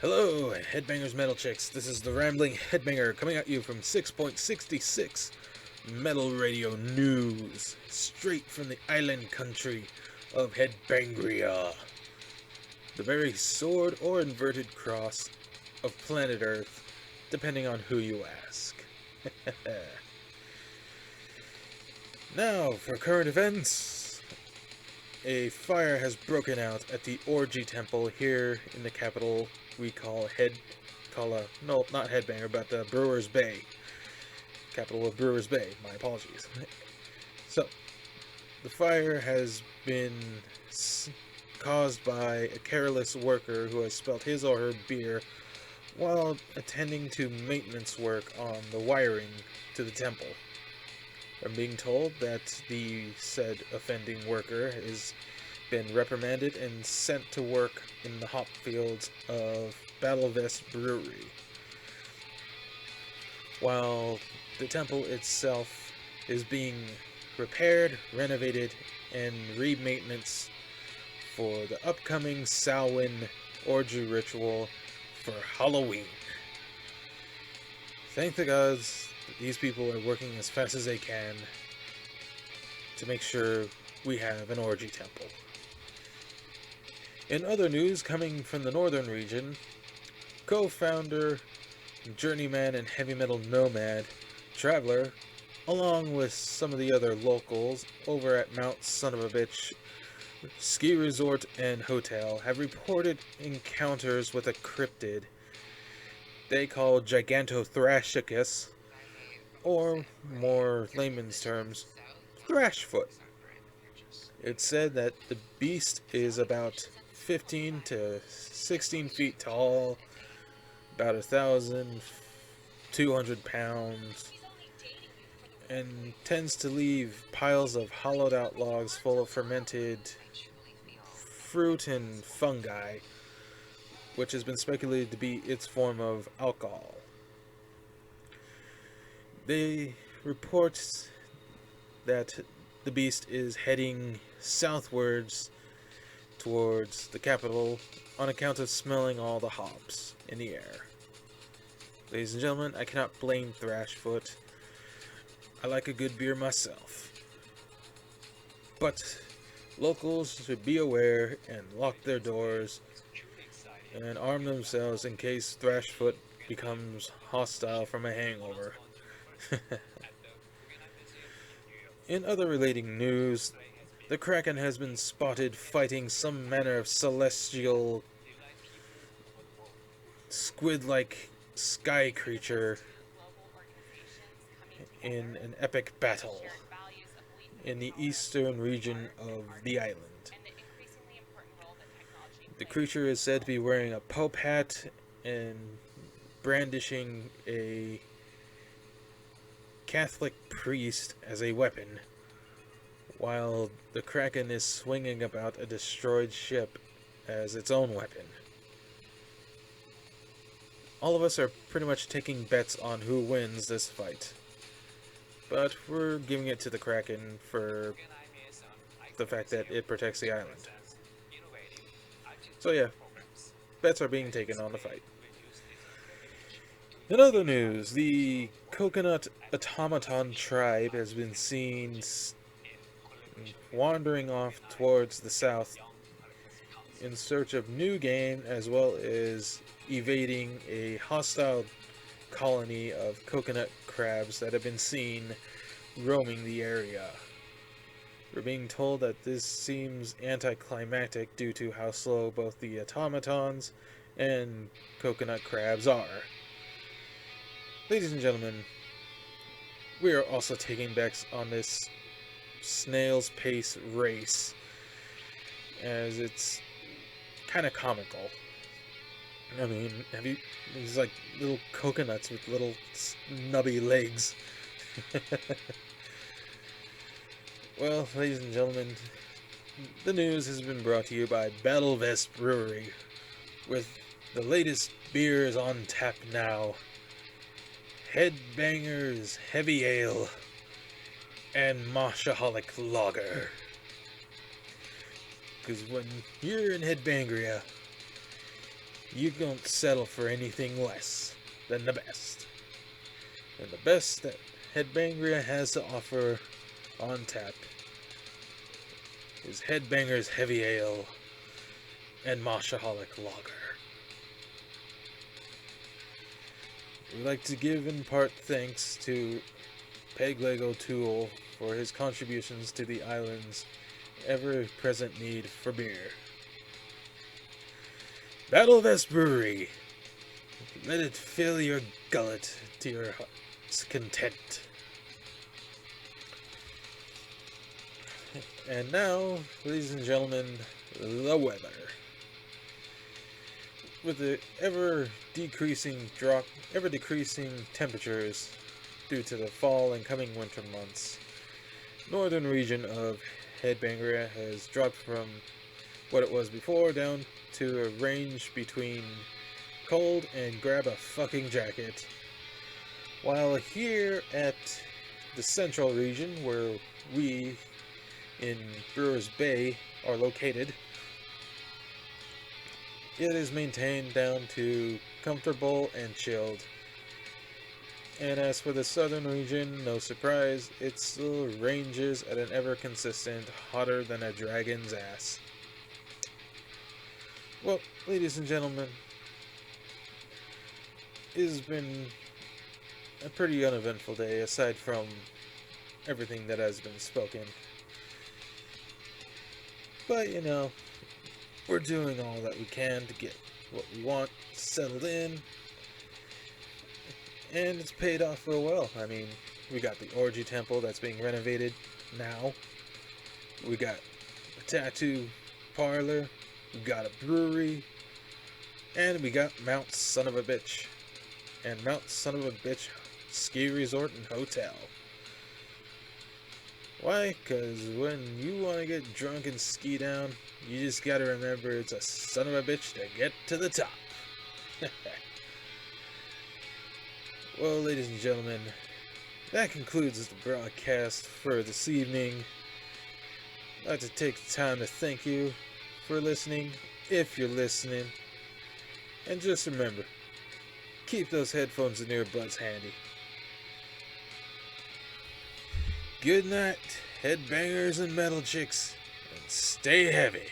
Hello, Headbangers Metal Chicks. This is the Rambling Headbanger coming at you from 6.66 Metal Radio News, straight from the island country of Headbangria, the very sword or inverted cross of planet Earth, depending on who you ask. Now, for current events. A fire has broken out at the Orgy Temple here in the capital we call no, not Headbanger, but Brewer's Bay. Capital of Brewer's Bay, my apologies. So, the fire has been caused by a careless worker who has spilled his or her beer while attending to maintenance work on the wiring to the temple. I'm being told that the said offending worker has been reprimanded and sent to work in the hop fields of Battle Vest Brewery. While the temple itself is being repaired, renovated, and re-maintenance for the upcoming Samhain orgy ritual for Halloween. Thank the gods that these people are working as fast as they can to make sure we have an orgy temple. In other news coming from the northern region, co-founder, journeyman, and heavy metal nomad, Traveler, along with some of the other locals over at Mount Son of a Bitch Ski Resort and Hotel, have reported encounters with a cryptid they call Gigantothrashicus, or more layman's terms, Thrashfoot. It's said that the beast is about 15 to 16 feet tall, about 1,200 pounds, and tends to leave piles of hollowed out logs full of fermented fruit and fungi, which has been speculated to be its form of alcohol. They report that the beast is heading southwards towards the capital on account of smelling all the hops in the air. Ladies and gentlemen, I cannot blame Thrashfoot. I like a good beer myself. But locals should be aware and lock their doors and arm themselves in case Thrashfoot becomes hostile from a hangover. In other relating news, the Kraken has been spotted fighting some manner of celestial squid-like sky creature in an epic battle in the eastern region of the island. The creature is said to be wearing a Pope hat and brandishing a Catholic priest as a weapon, while the Kraken is swinging about a destroyed ship as its own weapon. All of us are pretty much taking bets on who wins this fight, but we're giving it to the Kraken for the fact that it protects the island. So yeah, bets are being taken on the fight. In other news, the Coconut Automaton tribe has been seen wandering off towards the south in search of new game, as well as evading a hostile colony of coconut crabs that have been seen roaming the area. We're being told that this seems anticlimactic due to how slow both the automatons and coconut crabs are. Ladies and gentlemen, we are also taking bets on this snail's pace race, as it's kind of comical. I mean, these like little coconuts with little snubby legs. Well, ladies and gentlemen, the news has been brought to you by Battle Vest Brewery, with the latest beers on tap now. Headbangers Heavy Ale and Moshaholic Lager. Because when you're in Headbangria, you don't settle for anything less than the best. And the best that Headbangria has to offer on tap is Headbanger's Heavy Ale and Moshaholic Lager. We'd like to give in part thanks to Peg Lego Tool for his contributions to the island's ever-present need for beer. Battle Vest Brewery. Let it fill your gullet to your heart's content. And now, ladies and gentlemen, the weather. With the ever decreasing temperatures due to the fall and coming winter months, northern region of Headbangria has dropped from what it was before down to a range between cold and grab a fucking jacket. While here at the central region, where we in Brewers Bay are located, it is maintained down to comfortable and chilled. And as for the southern region, no surprise, it still ranges at an ever-consistent hotter than a dragon's ass. Well, ladies and gentlemen, it has been a pretty uneventful day, aside from everything that has been spoken. But, you know, we're doing all that we can to get what we want settled in. And it's paid off real well. I mean, we got the orgy temple that's being renovated now. We got a tattoo parlor. We got a brewery. And we got Mount Son of a Bitch. And Mount Son of a Bitch Ski Resort and Hotel. Why? Because when you want to get drunk and ski down, you just gotta remember it's a son of a bitch to get to the top. Well, ladies and gentlemen, that concludes the broadcast for this evening. I'd like to take the time to thank you for listening, if you're listening. And just remember, keep those headphones and earbuds handy. Good night, headbangers and metal chicks, and stay heavy.